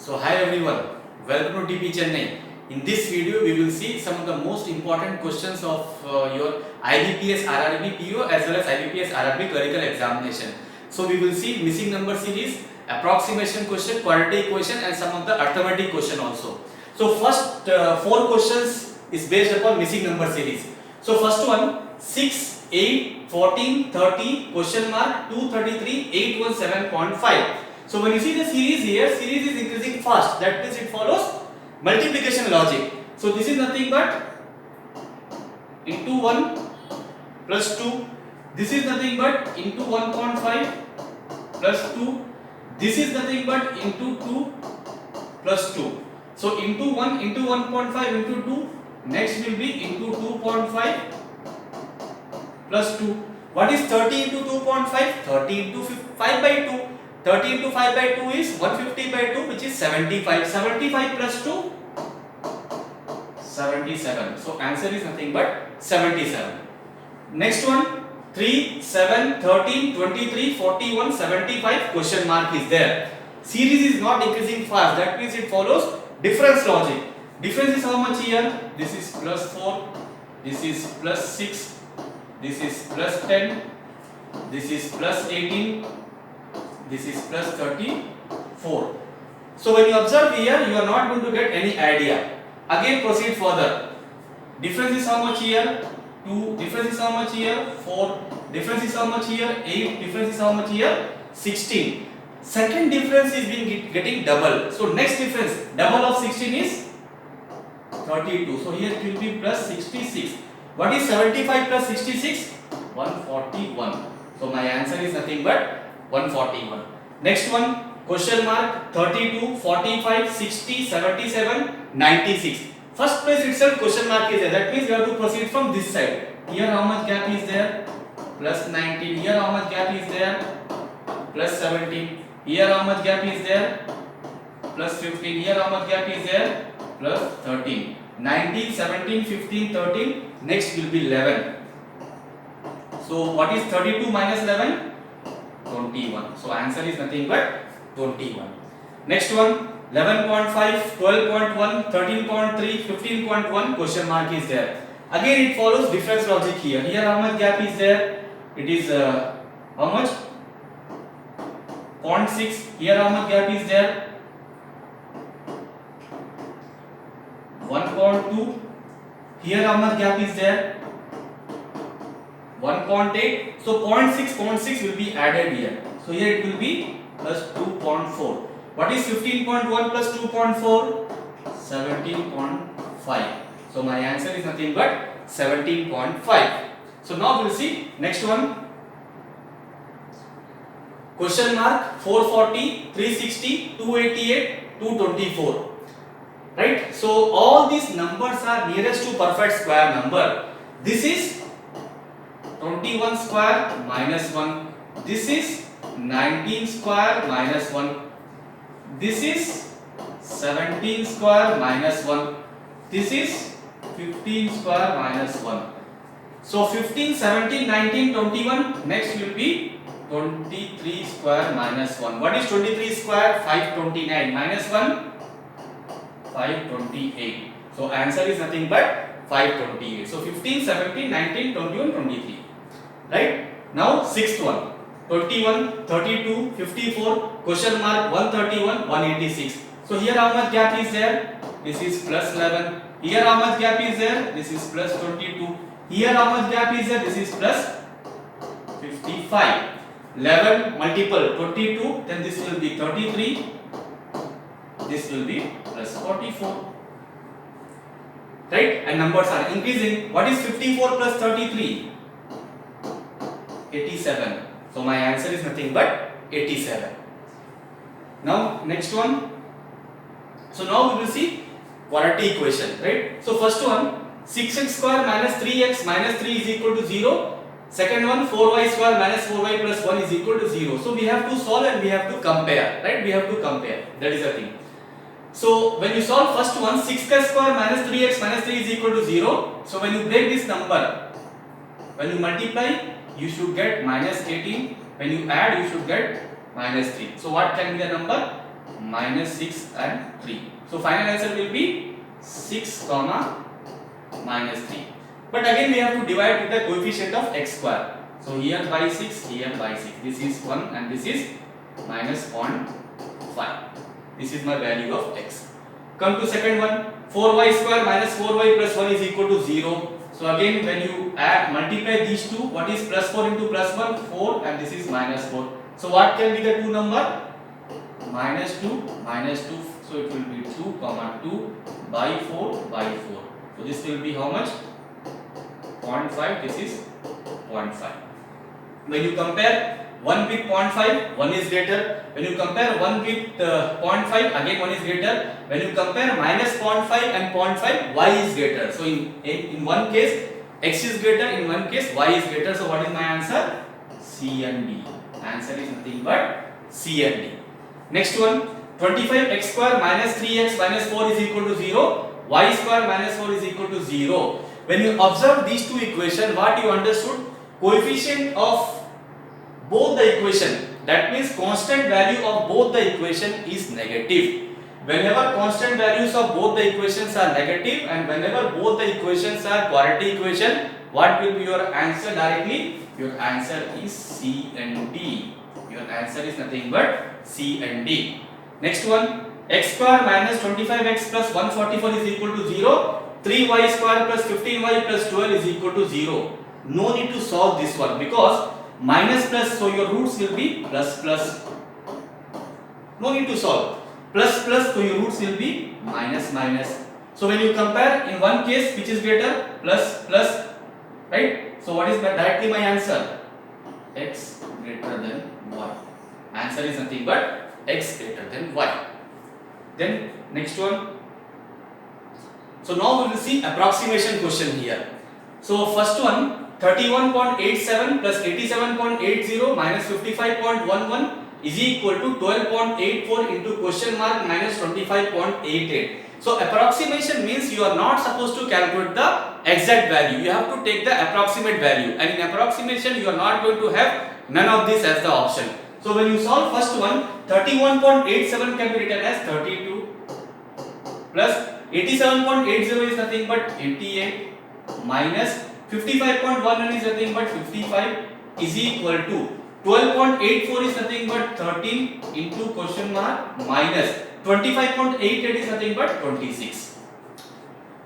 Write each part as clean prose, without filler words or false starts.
So hi everyone, welcome to TP Chennai. In this video we will see some of the most important questions of your IBPS RRB PO as well as IBPS RRB clerical examination. So we will see missing number series, approximation question, quadratic equation and some of the arithmetic question also. So first four questions is based upon missing number series. So first one 6, 8, 14, 30, question mark 233, 817.5. So when you see the series here, series is increasing fast. That means it follows multiplication logic. So this is nothing but into 1 plus 2. This is nothing but into 1.5 plus 2. This is nothing but into 2 plus 2. So into 1 into 1.5 into 2. Next will be into 2.5 plus 2. What is 30 into 2.5? 30 into 5 by 2. 30 into 5 by 2 is 150 by 2, which is 75. 75 plus 2, 77. So answer is nothing but 77. Next one 3, 7, 13, 23, 41, 75 question mark is there. Series is not increasing fast. That means it follows difference logic. Difference is how much here? This is plus 4. This is plus 6. This is plus 10. This is plus 18. This is plus 34. So when you observe here, you are not going to get any idea. Again proceed further. Difference is how much here? 2. Difference is how much here? 4. Difference is how much here? 8. Difference is how much here? 16. Second difference is being getting double. So next difference, double of 16 is 32. So here it will be plus 66. What is 75 plus 66? 141. So my answer is nothing but 141. Next one, question mark 32, 45, 60, 77, 96. First place itself question mark is there. That means we have to proceed from this side. Here how much gap is there? Plus 19. Here how much gap is there? Plus 17. Here how much gap is there? Plus 15. Here how much gap is there? Plus 13. 19, 17, 15, 13. Next will be 11. So what is 32 minus 11? 21. So answer is nothing but 21. Next one 11.5, 12.1, 13.3, 15.1 question mark is there. Again it follows difference logic here. Here how much gap is there? It is how much? 0.6. Here how much gap is there? 1.2. Here how much gap is there? 1.8. So 0.6 will be added here. So here it will be plus 2.4. What is 15.1 plus 2.4? 17.5. So my answer is nothing but 17.5. So now we will see next one. Question mark 440, 360, 288, 224. Right? So all these numbers are nearest to perfect square number. This is 21 square minus 1. This is 19 square minus 1. This is 17 square minus 1. This is 15 square minus 1. So 15, 17, 19, 21. Next will be 23 square minus 1. What is 23 square? 529 minus 1? 528. So answer is nothing but 528. So 15, 17, 19, 21, 23. Right? Now sixth one 21, 32, 54, question mark 131, 186. So here how much gap is there? This is plus 11. Here how much gap is there? This is plus 22. Here how much gap is there? This is plus 55. 11 multiple 22, then this will be 33. This will be plus 44. Right? And numbers are increasing. What is 54 plus 33? 87. So my answer is nothing but 87. Now next one. So now we will see quadratic equation, right? So first one 6x square minus 3x minus 3 is equal to 0. Second one 4y square minus 4y plus 1 is equal to 0. So we have to solve and we have to compare, right? We have to compare. That is the thing. So when you solve first one 6x square minus 3x minus 3 is equal to 0. So when you break this number, when you multiply, you should get minus 18. When you add, you should get minus 3. So what can be the number? minus 6 and 3. So final answer will be 6 comma minus 3. But again we have to divide with the coefficient of x square. So here by 6, here by 6. This is 1 and this is minus 0.5. This is my value of x. Come to second one. 4y square minus 4y plus 1 is equal to 0. So again when you add, multiply these two, what is plus 4 into plus 1? 4 and this is minus 4. So what can be the two number? Minus 2, minus 2. So it will be 2 comma 2 by 4 by 4. So this will be how much? 0.5. This is 0.5. When you compare 1 with 0.5, 1 is greater. When you compare 1 with 0.5, again 1 is greater. When you compare minus 0.5 and 0.5, y is greater. So in one case x is greater, in one case y is greater. So what is my answer? C and D. Answer is nothing but C and D. Next one, 25x square minus 3x minus 4 is equal to 0. Y square minus 4 is equal to 0. When you observe these two equations, what you understood? Coefficient of both the equation, that means constant value of both the equation is negative. Whenever constant values of both the equations are negative and whenever both the equations are quadratic equation, what will be your answer directly? Your answer is C and D. Your answer is nothing but C and D. Next one, x square minus 25x plus 144 is equal to 0. 3y square plus 15y plus 12 is equal to 0. No need to solve this one because minus plus, so your roots will be plus plus. No need to solve. Plus plus, so your roots will be minus minus. So when you compare, in one case which is greater, plus plus, right? So what is directly my answer? X greater than y. Answer is nothing but x greater than y. Then next one. So now we will see approximation question here. So first one, 31.87 plus 87.80 minus 55.11 is equal to 12.84 into question mark minus 25.88. So approximation means you are not supposed to calculate the exact value. You have to take the approximate value, and in approximation you are not going to have none of this as the option. So when you solve first one, 31.87 can be written as 32 plus 87.80 is nothing but 88 minus 55.11 is nothing but 55 is equal to 12.84 is nothing but 13 into question mark minus 25.88 is nothing but 26.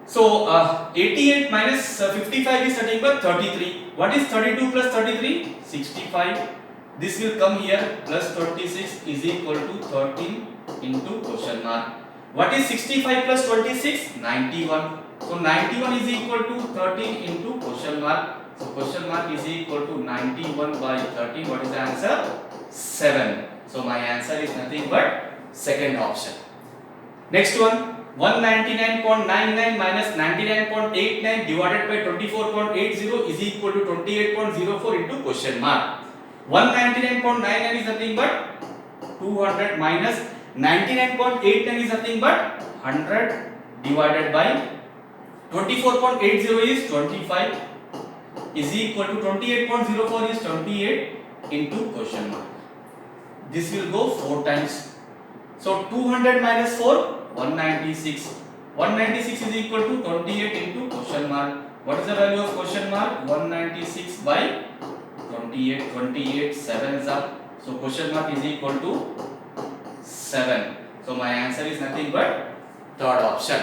So 88 minus 55 is nothing but 33. What is 32 plus 33? 65. This will come here plus 26 is equal to 13 into question mark. What is 65 plus 26? 91. So 91 is equal to 13 into question mark. So question mark is equal to 91 by 13. What is the answer? 7. So my answer is nothing but second option. Next one, 199.99 minus 99.89 divided by 24.80 is equal to 28.04 into question mark. 199.99 is nothing but 200 minus 99.89 is nothing but 100 divided by 24.80 is 25 is equal to 28.04 is 28 into question mark. This will go 4 times. So 200 minus 4, 196. 196 is equal to 28 into question mark. What is the value of question mark? 196 by 28. 28 7s up. So question mark is equal to 7. So my answer is nothing but third option.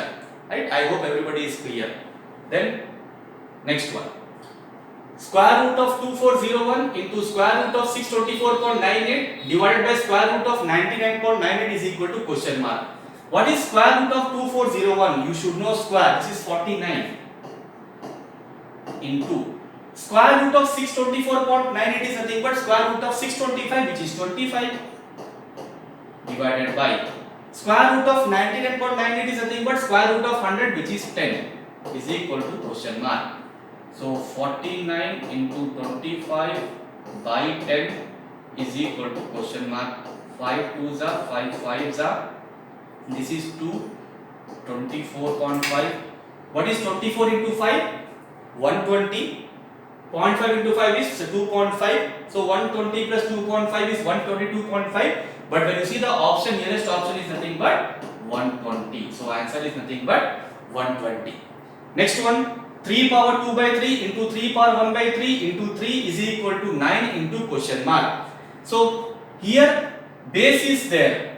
Right? I hope everybody is clear. Then next one. Square root of 2401 into square root of 624.98 divided by square root of 99.98 is equal to question mark. What is square root of 2401? You should know square. This is 49 into square root of 624.98 is nothing but square root of 625, which is 25, divided by square root of 99.98 is nothing but square root of 100, which is 10, is equal to question mark. So 49 into 25 by 10 is equal to question mark. 5 2s are 5 5s are. This is 2. 24.5. What is 24 into 5? 120. 0.5 into 5 is 2.5. So 120 plus 2.5 is 122.5. But when you see the option, nearest option is nothing but 120. So answer is nothing but 120. Next one, 3 power 2 by 3 into 3 power 1 by 3 into 3 is equal to 9 into question mark. So here base is there,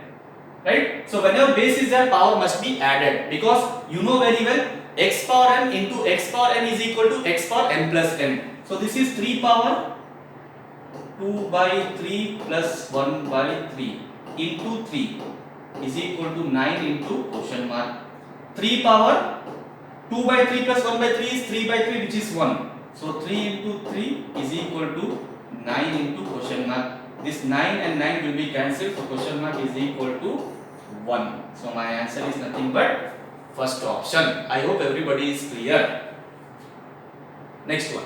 right? So whenever base is there, power must be added, because you know very well x power m into x power n is equal to x power m plus n. So this is 3 power 2 by 3 plus 1 by 3 into 3 is equal to 9 into question mark. 3 power 2 by 3 plus 1 by 3 is 3 by 3, which is 1. So 3 into 3 is equal to 9 into question mark. This 9 and 9 will be cancelled, so question mark is equal to 1. So my answer is nothing but first option. I hope everybody is clear. Next one.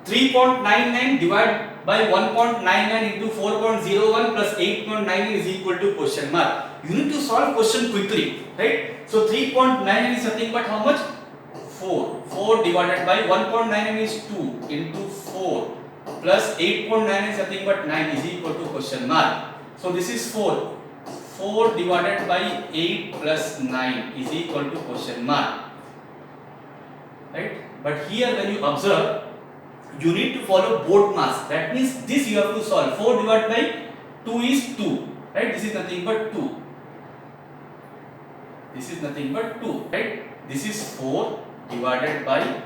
3.99 divided by 1.99 into 4.01 plus 8.99 is equal to question mark. You need to solve question quickly, right? So 3.99 is nothing but how much? 4. 4 divided by 1.99 is 2 into 4 plus 8.9 is nothing but 9 is equal to question mark. So this is 4. 4 divided by 8 plus 9 is equal to question mark, right? But here when you observe, you need to follow both mass. That means this you have to solve. 4 divided by 2 is 2, right? This is nothing but 2. This is nothing but 2, right? This is 4 divided by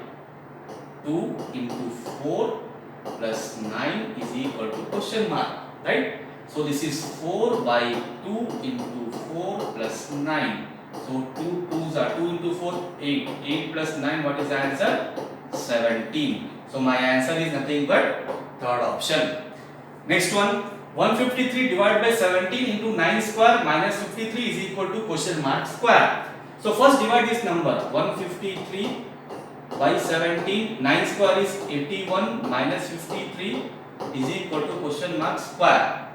2 into 4 plus 9 is equal to question mark, right? So this is 4 by 2 into 4 plus 9. So 2 2s are 2 into 4, 8. 8 plus 9, what is the answer? 17. So my answer is nothing but third option. Next one, 153 divided by 17 into 9 square minus 53 is equal to question mark square. So first divide this number, 153 by 17, 9 square is 81 minus 53 is equal to question mark square.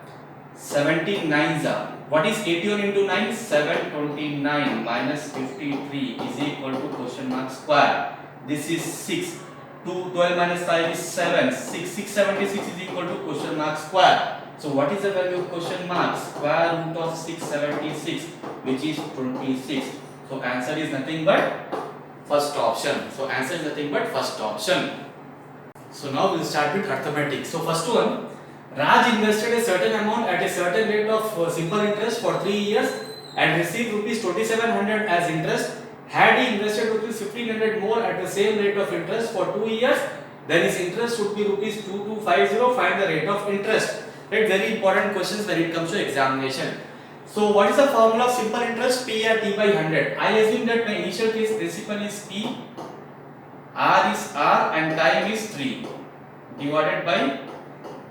17 9s are. What is 81 into 9? 729 minus 53 is equal to question mark square. This is 6. 2 12 minus 5 is 7. 676 is equal to question mark square. So what is the value of question mark? Square root of 676, which is 26. So answer is nothing but first option. So answer is nothing but first option. So now we'll start with arithmetic. So first one, Raj invested a certain amount at a certain rate of simple interest for 3 years and received rupees 2700 as interest. Had he invested rupees 1500 more at the same rate of interest for 2 years, then his interest would be rupees 2250. Find the rate of interest. Right? Very important questions when it comes to examination. So what is the formula of simple interest? P at T by 100. I assume that my initial case principal is P, R is R and time is 3 divided by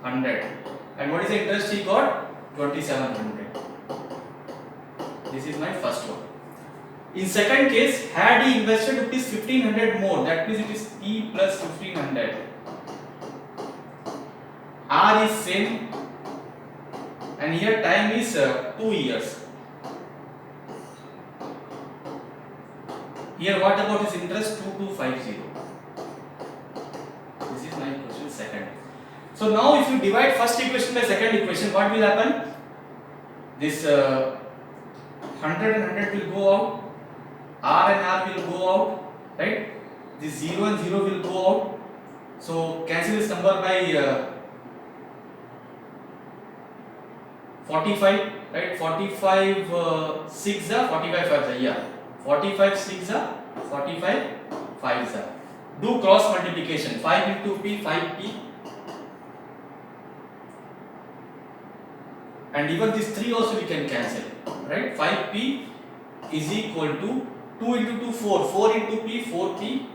100. And what is the interest he got? 2700. This is my first one. In second case, had he invested rupees 1500 more, that means it is P plus 1500. R is same and here time is 2 years. Here what about his interest? 2250. This is my question second. So now if you divide first equation by second equation, what will happen? This 100 and 100 will go out, R and R will go out, right? This 0 and 0 will go out. So cancel this number by 45, right? 45 6 are 45 5 are, yeah. 45 6 are 45 5 are. Do cross multiplication. 5 into P, 5P. And even this 3 also we can cancel, right? 5P is equal to 2 into 2 4, 4 into P 4P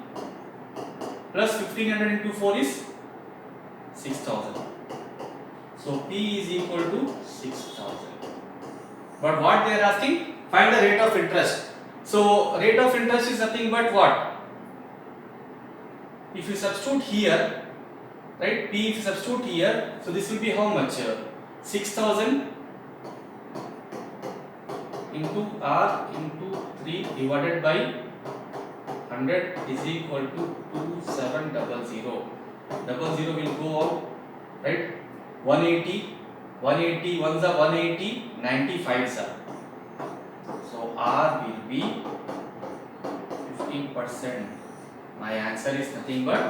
plus 1500 into 4 is 6000. So P is equal to 6000. But what they are asking? Find the rate of interest. So rate of interest is nothing but what? If you substitute here, right? P if you substitute here, so this will be how much? 6000 into R into 3 divided by 100 is equal to 2700. 00 will go out, right? 180 180, 1s are 180, 95s are. So R will be 15%. My answer is nothing but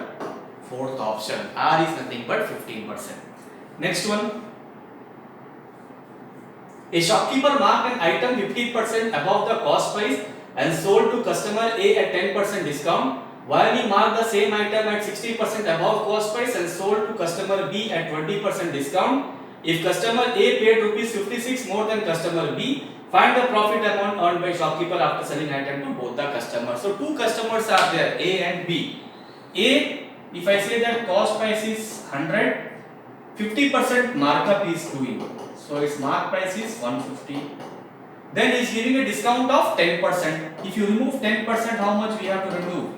fourth option. R is nothing but 15%. Next one. A shopkeeper marked an item 15% above the cost price and sold to customer A at 10% discount, while he marked the same item at 60% above cost price and sold to customer B at 20% discount. If customer A paid rupees 56 more than customer B, find the profit amount earned by shopkeeper after selling item to both the customers. So two customers are there, A and B. A, if I say that cost price is 100, 50% markup is doing. So its mark price is 150. Then he is giving a discount of 10%. If you remove 10%, how much we have to remove?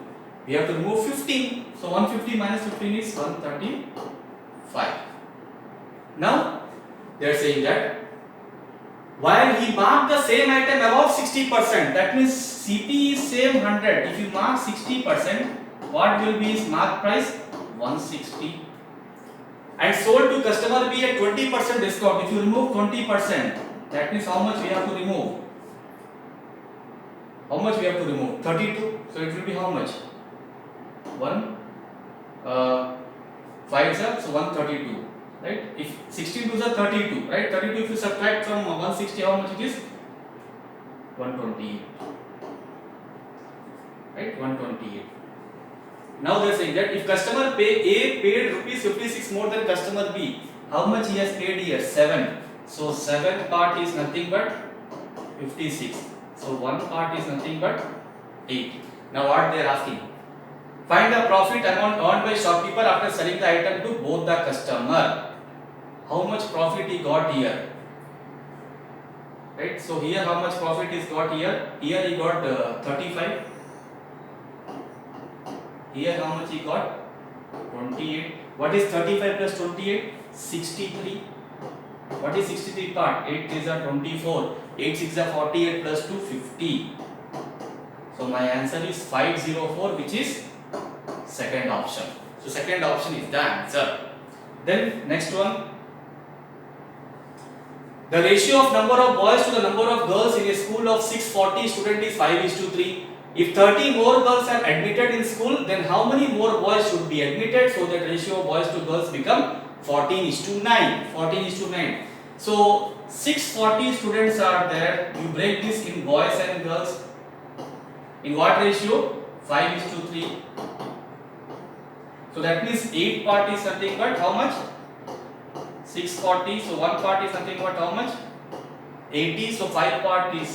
We have to remove 15. So 150 minus 15 is 135. Now they are saying that while he marked the same item above 60%, that means CP is same 100. If you mark 60%, what will be his mark price? 160. And sold to customer B at 20% discount. If you remove 20%, that means how much we have to remove? How much we have to remove? 32. So it will be how much? 5 is up, so 132. Right? If 16 2s are 32, right? 32 if you subtract from 160, how much it is? 128. Right? 128. Now they are saying that if customer A paid rupees 56 more than customer B, how much he has paid here? 7. So 7 part is nothing but 56. So 1 part is nothing but 8. Now what they are asking? Find the profit amount earned by shopkeeper after selling the item to both the customer. How much profit he got here? Right? So here how much profit is got here? Here he got 35. Here how much he got? 28. What is 35 plus 28? 63. What is 63 part? 8 is a 24. 8 6 are 48 plus 2 50. So my answer is 504, which is second option. So second option is the answer. Then next one. The ratio of number of boys to the number of girls in a school of 640 students is 5:3. If 30 more girls are admitted in school, then how many more boys should be admitted so that ratio of boys to girls become 14:9. 14:9. So 640 students are there. You break this in boys and girls. In what ratio? 5:3. So that means 8 part is nothing but how much? 640. So 1 part is nothing but how much? 80. So 5 part is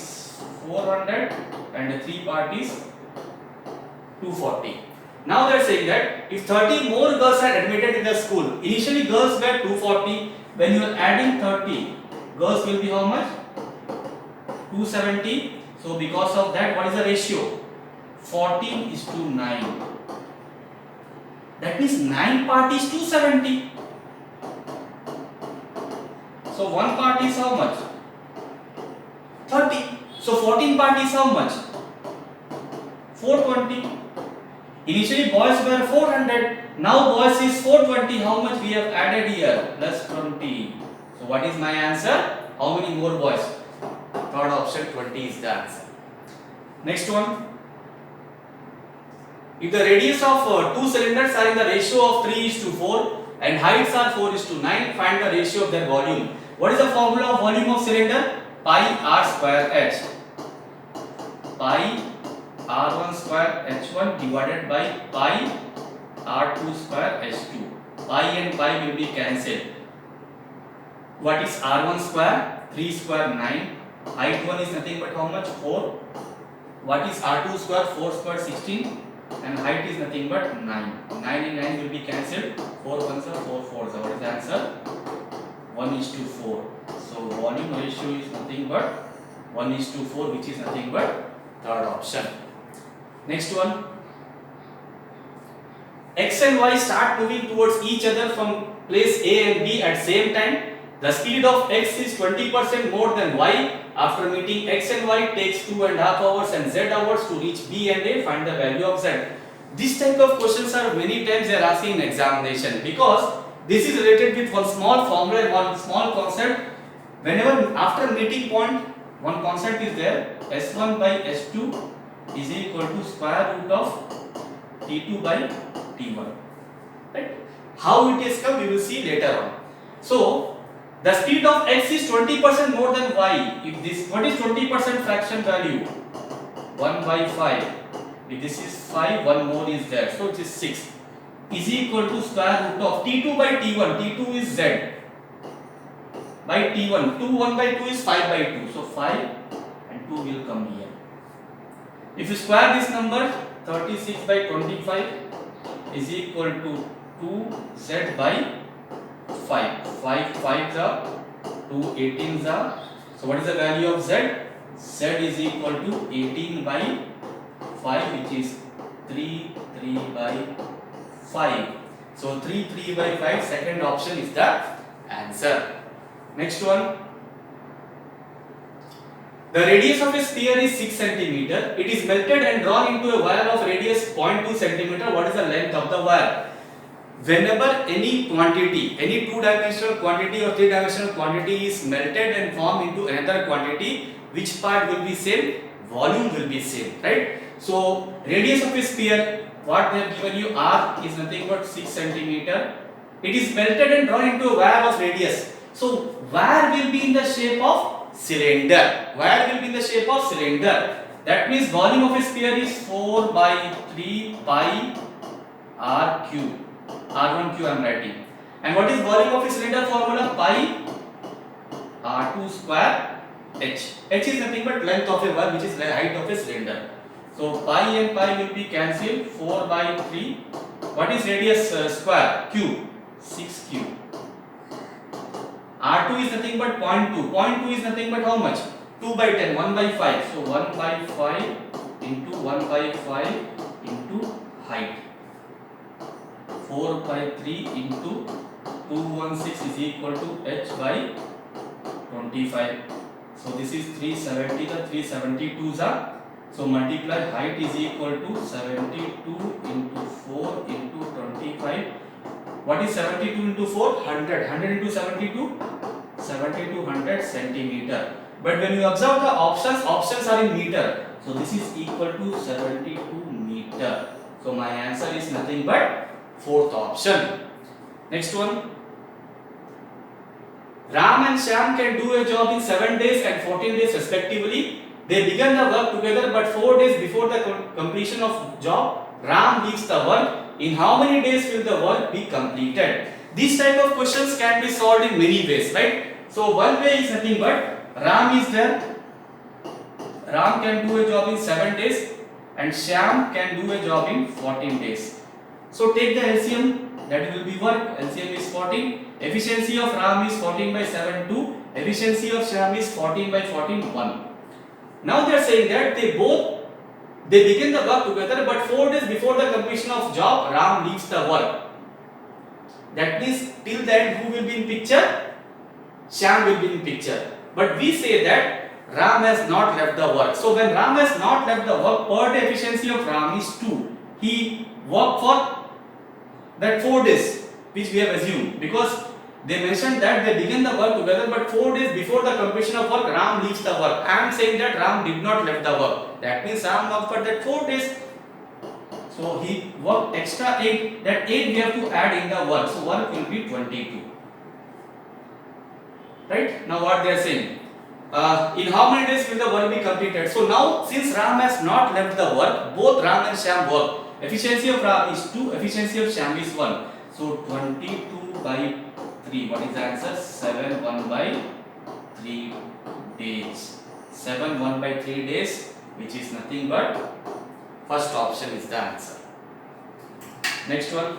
400 and 3 part is 240. Now they are saying that if 30 more girls are admitted in the school, initially girls were 240. When you are adding 30, girls will be how much? 270. So because of that, what is the ratio? 14:9. That means 9 part is 270. So 1 part is how much? 30. So 14 part is how much? 420. Initially boys were 400. Now boys is 420. How much we have added here? Plus 20. So what is my answer? How many more boys? Third option, 20 is the answer. Next one. If the radius of two cylinders are in the ratio of 3:4 and heights are 4:9, find the ratio of their volume. What is the formula of volume of cylinder? Pi r square h. Pi r1 square h1 divided by pi r2 square h2. Pi and pi will be cancelled. What is r1 square? 3 square 9. Height 1 is nothing but how much? 4. What is r2 square? 4 square 16. And height is nothing but 9. 9 and 9 will be cancelled. 4 ones are 4 fours. What is the answer? 1:4. So volume ratio is nothing but 1:4, which is nothing but third option. Next one. X and Y start moving towards each other from place A and B at same time. The speed of X is 20% more than Y. After meeting X and Y takes 2.5 hours and Z hours to reach B and A. Find the value of Z. This type of questions are many times they are asking in examination, because This is related with one small formula and one small concept. Whenever after meeting point, one concept is there. S1 by S2 is equal to square root of T2 by T1. Right? How it is come, we will see later on. So the speed of x is 20% more than y. If this, what is 20% fraction value? 1 by 5. If this is 5, one more is there, so it is 6. Is equal to square root of T2 by T1. T2 is z by T1. 2 1 by 2 is 5 by 2. So 5 and 2 will come here. If you square this number, 36 by 25 is equal to 2z by 5. 5 5s are 2 18s are. So what is the value of z? Z is equal to 18 by 5, which is 3 3 by 5. So 3 3 by 5, second option is the answer. Next one. The radius of a sphere is 6 cm. It is melted and drawn into a wire of radius 0.2 cm. What is the length of the wire? Whenever any quantity, any two-dimensional quantity or three-dimensional quantity is melted and formed into another quantity, which part will be same? Volume will be same, right? So radius of a sphere, what they have given you, r is nothing but 6 cm. It is melted and drawn into a wire of radius. So wire will be in the shape of cylinder. Wire will be in the shape of cylinder. That means volume of a sphere is 4 by 3 pi r cube. R1 cube I am writing. And what is volume of a cylinder formula? Pi r2 square h. H is nothing but length of a wire, which is the height of a cylinder. So pi and pi will be cancelled. 4 by 3. What is radius square? Cube. 6 cube. R2 is nothing but 0.2. 0.2 is nothing but how much? 2 by 10. 1 by 5. So 1 by 5 into 1 by 5 into height. 4 by 3 into 216 is equal to h by 25. So this is 370. The 372s are. So multiply height is equal to 72 into 4 into 25. What is 72 into 4? 100. 100 into 72? 7200 centimeter. But when you observe the options, options are in meter. So this is equal to 72 meter. So my answer is nothing but fourth option. Next one. Ram and Shyam can do a job in 7 days and 14 days respectively. They began the work together, but 4 days before the completion of job, Ram leaves the work. In how many days will the work be completed? These type of questions can be solved in many ways, right? So one way is nothing but Ram is there. Ram can do a job in 7 days and Shyam can do a job in 14 days. So take the LCM, that will be work. LCM is 14. Efficiency of Ram is 14 by 7 2. Efficiency of Shyam is 14 by 14 1. Now they are saying that they begin the work together, but 4 days before the completion of job, Ram leaves the work. That means till then who will be in picture? Shyam will be in picture. But we say that Ram has not left the work. So when Ram has not left the work, per day efficiency of Ram is 2. He worked for that 4 days, which we have assumed, because they mentioned that they begin the work together, but 4 days before the completion of work, Ram leaves the work. I am saying that Ram did not left the work. That means Ram worked for that 4 days. So he worked extra 8. That 8 we have to add in the work. So work will be 22. Right? Now what they are saying? In how many days will the work be completed? So now since Ram has not left the work, both Ram and Shyam work. Efficiency of Ram is 2, efficiency of Shyam is 1. So 22 by 3. What is the answer? 7 1 by 3 days. 7 1 by 3 days, which is nothing but first option is the answer. Next one.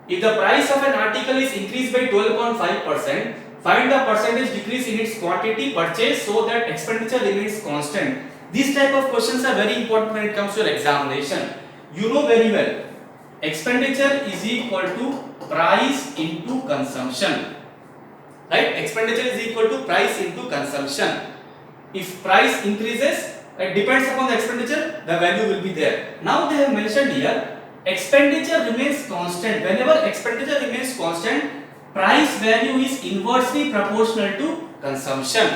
If the price of an article is increased by 12.5%, find the percentage decrease in its quantity purchased so that expenditure remains constant. These type of questions are very important when it comes to your examination. You know very well, expenditure is equal to price into consumption. Right? Expenditure is equal to price into consumption. If price increases, it depends upon the expenditure, the value will be there. Now they have mentioned here, expenditure remains constant. Whenever expenditure remains constant, price value is inversely proportional to consumption.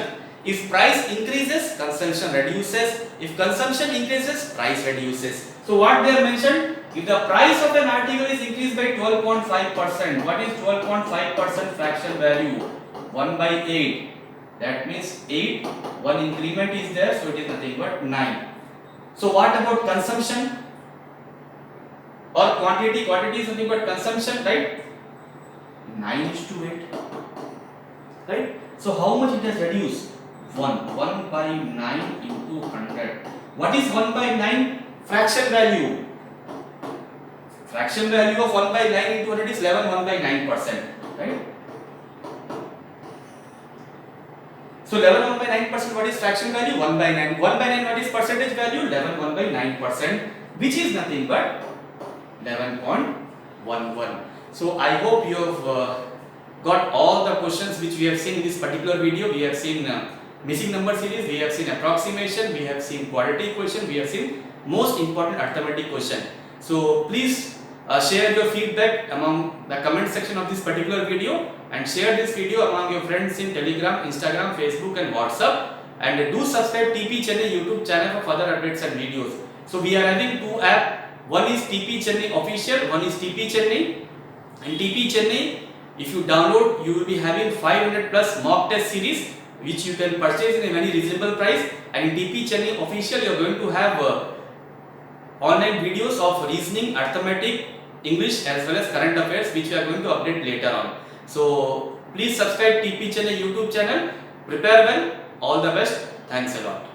If price increases, consumption reduces. If consumption increases, price reduces. So what they have mentioned, if the price of an article is increased by 12.5%, what is 12.5% fraction value? 1 by 8. That means 8, one increment is there, so it is nothing but 9. So what about consumption or quantity? Quantity is nothing but consumption, right? 9:8, right? So how much it has reduced? 1 by 9 into 100. What is 1 by 9? Fraction value. Fraction value of 1 by 9 into 100 is 11, 1 by 9%, right? So 11 1 by 9%, what is fraction value? 1 by 9. 1 by 9, what is percentage value? 11 1 by 9%, which is nothing but 11.11. So I hope you have got all the questions which we have seen in this particular video. We have seen missing number series, we have seen approximation, we have seen quadratic equation, we have seen most important arithmetic question. So please share your feedback among the comment section of this particular video, and share this video among your friends in Telegram, Instagram, Facebook and WhatsApp, and do subscribe TP Chennai YouTube channel for further updates and videos. So we are having two apps. One is TP Chennai official, one is TP Chennai. In TP Chennai, if you download, you will be having 500 plus mock test series which you can purchase in a very reasonable price, and in TP Chennai official you are going to have online videos of reasoning, arithmetic, English as well as current affairs which we are going to update later on. So please subscribe TP Chennai YouTube channel. Prepare well. All the best. Thanks a lot.